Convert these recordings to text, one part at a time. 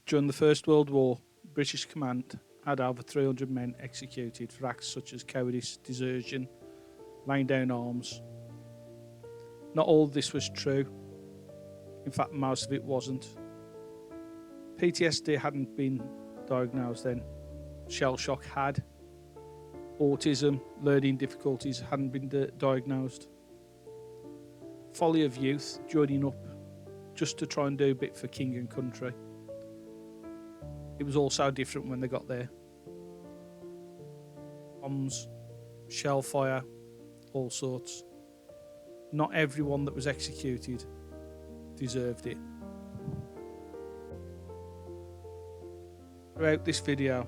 During the First World War, British command had over 300 men executed for acts such as cowardice, desertion, laying down arms. Not all of this was true. In fact, most of it wasn't. PTSD hadn't been diagnosed then. Shell shock had. Autism, learning difficulties hadn't been diagnosed. Folly of youth, joining up just to try and do a bit for king and country. It was all so different when they got there. Bombs, shell fire, all sorts. Not everyone that was executed deserved it. Throughout this video,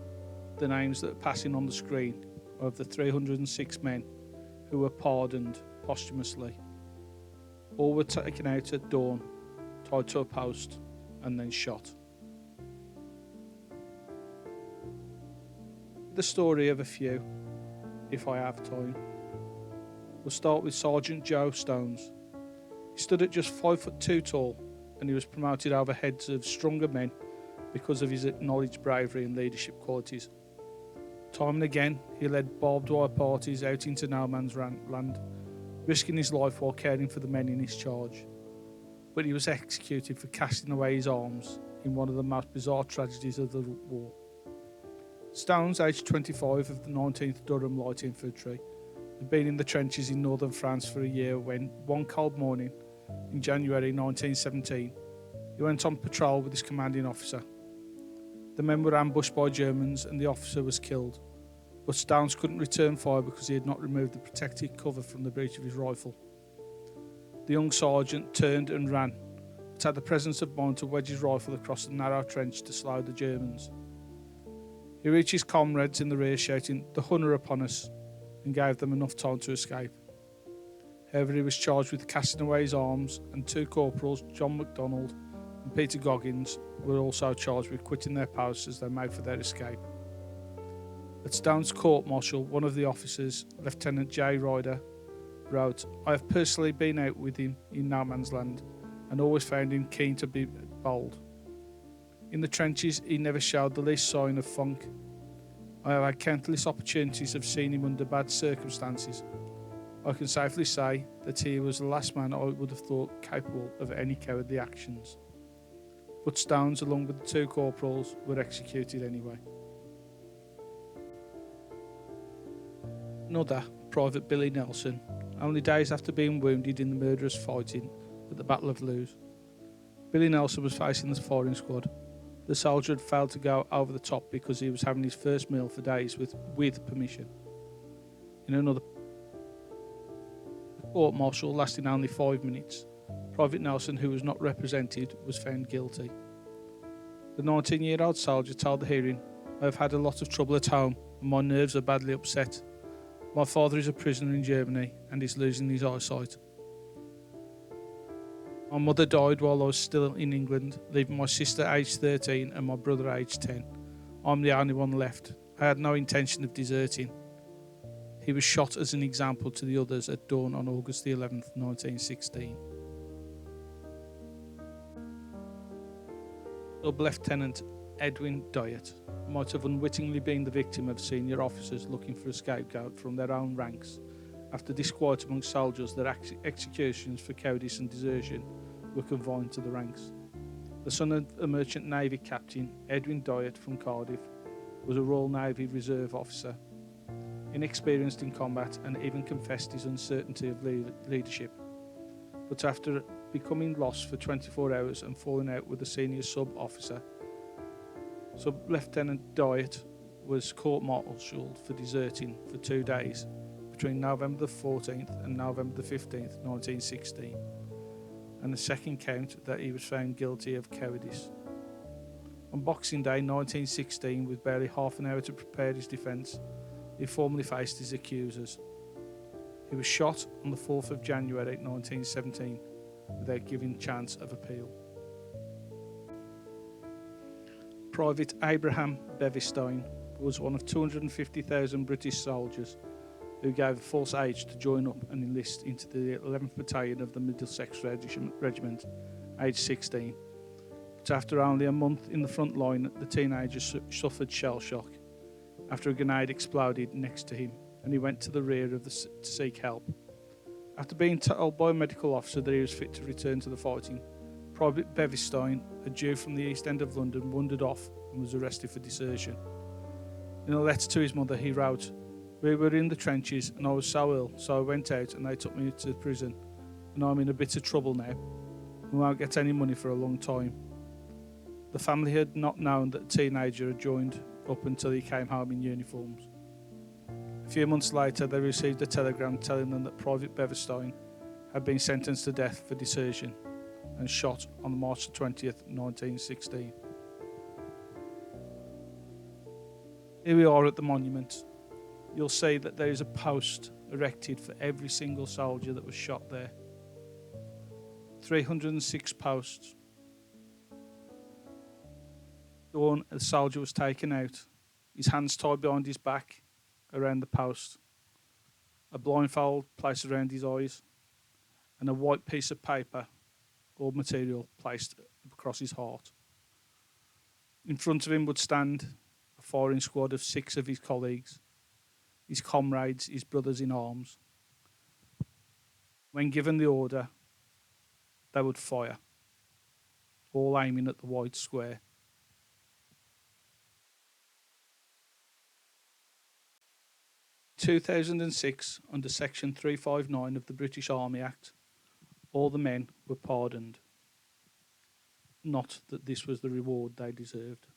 the names that are passing on the screen are of the 306 men who were pardoned posthumously. All were taken out at dawn, tied to a post, and then shot. The story of a few, if I have time. We'll start with Sergeant Joe Stones. He stood at just 5'2" tall, and he was promoted over heads of stronger men because of his acknowledged bravery and leadership qualities. Time and again, he led barbed wire parties out into no man's land, risking his life while caring for the men in his charge. But he was executed for casting away his arms in one of the most bizarre tragedies of the war. Stones, aged 25, of the 19th Durham Light Infantry, had been in the trenches in northern France for a year when, one cold morning in January 1917, he went on patrol with his commanding officer. The men were ambushed by Germans and the officer was killed, but Stones couldn't return fire because he had not removed the protective cover from the breech of his rifle. The young sergeant turned and ran, but had the presence of mind to wedge his rifle across the narrow trench to slow the Germans. He reached his comrades in the rear shouting, "The Hun are upon us," and gave them enough time to escape. However, he was charged with casting away his arms, and two corporals, John MacDonald and Peter Goggins, were also charged with quitting their posts as they made for their escape. At Stone's court-martial, one of the officers, Lieutenant J. Ryder, wrote, "I have personally been out with him in no man's land and always found him keen to be bold. In the trenches, he never showed the least sign of funk. I have had countless opportunities of seeing him under bad circumstances. I can safely say that he was the last man I would have thought capable of any cowardly actions." But Stones, along with the two corporals, were executed anyway. Another, Private Billy Nelson, only days after being wounded in the murderous fighting at the Battle of Loos. Billy Nelson was facing the firing squad. The soldier had failed to go over the top because he was having his first meal for days with permission. In another court-martial lasting only 5 minutes, Private Nelson, who was not represented, was found guilty. The 19-year-old soldier told the hearing, "I have had a lot of trouble at home and my nerves are badly upset. My father is a prisoner in Germany and is losing his eyesight. My mother died while I was still in England, leaving my sister aged 13 and my brother aged 10. I'm the only one left. I had no intention of deserting." He was shot as an example to the others at dawn on August the 11th, 1916. Sub-Lieutenant Edwin Dyett might have unwittingly been the victim of senior officers looking for a scapegoat from their own ranks after disquiet among soldiers that executions for cowardice and desertion were confined to the ranks. The son of a merchant navy captain, Edwin Dyett from Cardiff, was a Royal Navy Reserve officer, inexperienced in combat, and even confessed his uncertainty of leadership. But after becoming lost for 24 hours and falling out with a senior sub-officer, Sub-Lieutenant Dyett was court-martialed for deserting for 2 days between November the 14th and November the 15th, 1916, and the second count that he was found guilty of cowardice. On Boxing Day 1916, with barely half an hour to prepare his defence, he formally faced his accusers. He was shot on the 4th of January 1917 without giving chance of appeal. Private Abraham Bevarstein was one of 250,000 British soldiers who gave a false age to join up and enlist into the 11th Battalion of the Middlesex Regiment, aged 16. But after only a month in the front line, the teenager suffered shell shock after a grenade exploded next to him, and he went to the rear to seek help. After being told by a medical officer that he was fit to return to the fighting, Private Bevarstein, a Jew from the East End of London, wandered off and was arrested for desertion. In a letter to his mother, he wrote, "We were in the trenches and I was so ill, so I went out and they took me to prison, and I'm in a bit of trouble now and won't get any money for a long time." The family had not known that the teenager had joined up until he came home in uniforms. A few months later, they received a telegram telling them that Private Bevarstein had been sentenced to death for desertion and shot on March 20th, 1916. Here we are at the monument. You'll see that there is a post erected for every single soldier that was shot there. 306 posts. Dawn, the soldier was taken out, his hands tied behind his back around the post, a blindfold placed around his eyes, and a white piece of paper or material placed across his heart. In front of him would stand a firing squad of 6 of his colleagues, his comrades, his brothers in arms. When given the order, they would fire, all aiming at the white square. In 2006, under Section 359 of the British Army Act, all the men were pardoned. Not that this was the reward they deserved.